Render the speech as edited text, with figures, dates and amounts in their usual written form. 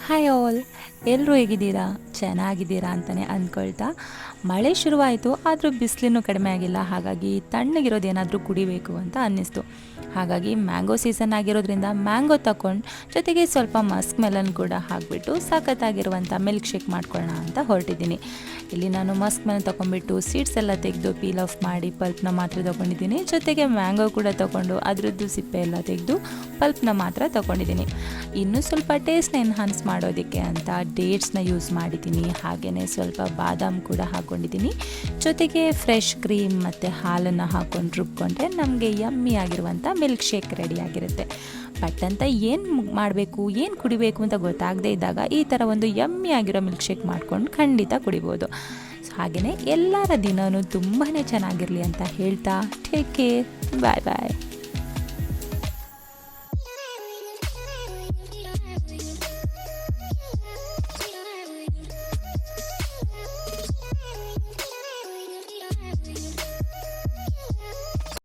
Hi all, ಎಲ್ಲರೂ ಹೇಗಿದ್ದೀರಾ? ಚೆನ್ನಾಗಿದ್ದೀರಾ ಅಂತಲೇ ಅಂದ್ಕೊಳ್ತಾ, ಮಳೆ ಶುರುವಾಯಿತು ಆದರೂ ಬಿಸಿಲಿನೂ ಕಡಿಮೆ ಆಗಿಲ್ಲ. ಹಾಗಾಗಿ ತಣ್ಣಗಿರೋದೇನಾದರೂ ಕುಡಿಬೇಕು ಅಂತ ಅನ್ನಿಸ್ತು. ಹಾಗಾಗಿ ಮ್ಯಾಂಗೋ ಸೀಸನ್ ಆಗಿರೋದ್ರಿಂದ ಮ್ಯಾಂಗೋ ತಗೊಂಡು ಜೊತೆಗೆ ಸ್ವಲ್ಪ ಮಸ್ಕ್ ಮೆಲನ್ ಕೂಡ ಹಾಕಿಬಿಟ್ಟು ಸಖತ್ತಾಗಿರುವಂಥ ಮಿಲ್ಕ್ ಶೇಕ್ ಮಾಡ್ಕೊಳ್ಳೋಣ ಅಂತ ಹೊರಟಿದ್ದೀನಿ. ಇಲ್ಲಿ ನಾನು ಮಸ್ಕ್ ಮೆಲನ್ ತೊಗೊಂಡ್ಬಿಟ್ಟು ಸೀಡ್ಸ್ ಎಲ್ಲ ತೆಗೆದು ಪೀಲ್ ಆಫ್ ಮಾಡಿ ಪಲ್ಪ್ನ ಮಾತ್ರ ತೊಗೊಂಡಿದ್ದೀನಿ. ಜೊತೆಗೆ ಮ್ಯಾಂಗೋ ಕೂಡ ತೊಗೊಂಡು ಅದರದ್ದು ಸಿಪ್ಪೆ ಎಲ್ಲ ತೆಗೆದು ಪಲ್ಪ್ನ ಮಾತ್ರ ತೊಗೊಂಡಿದ್ದೀನಿ. ಇನ್ನೂ ಸ್ವಲ್ಪ ಟೇಸ್ಟ್ನ ಎನ್ಹಾನ್ಸ್ ಮಾಡೋದಕ್ಕೆ ಅಂತ ಡೇಟ್ಸ್ನ ಯೂಸ್ ಮಾಡಿದ್ದೀನಿ. ಹಾಗೆಯೇ ಸ್ವಲ್ಪ ಬಾದಾಮ್ ಕೂಡ ಹಾಕ್ಕೊಂಡಿದ್ದೀನಿ. ಜೊತೆಗೆ ಫ್ರೆಶ್ ಕ್ರೀಮ್ ಮತ್ತು ಹಾಲನ್ನು ಹಾಕ್ಕೊಂಡು ರುಬ್ಕೊಂಡ್ರೆ ನಮಗೆ ಯಮ್ಮಿ ಆಗಿರುವಂಥ ಮಿಲ್ಕ್ ಶೇಕ್ ರೆಡಿಯಾಗಿರುತ್ತೆ. ಬಟ್ ಅಂತ ಏನು ಮಾಡಬೇಕು, ಏನು ಕುಡಿಬೇಕು ಅಂತ ಗೊತ್ತಾಗದೇ ಇದ್ದಾಗ ಈ ಥರ ಒಂದು ಯಮ್ಮಿ ಆಗಿರೋ ಮಿಲ್ಕ್ ಶೇಕ್ ಮಾಡ್ಕೊಂಡು ಖಂಡಿತ ಕುಡಿಬೋದು. ಹಾಗೆಯೇ ಎಲ್ಲರ ದಿನವೂ ತುಂಬಾ ಚೆನ್ನಾಗಿರಲಿ ಅಂತ ಹೇಳ್ತಾ ಟೇಕ್ ಕೇರ್, ಬಾಯ್ ಬಾಯ್.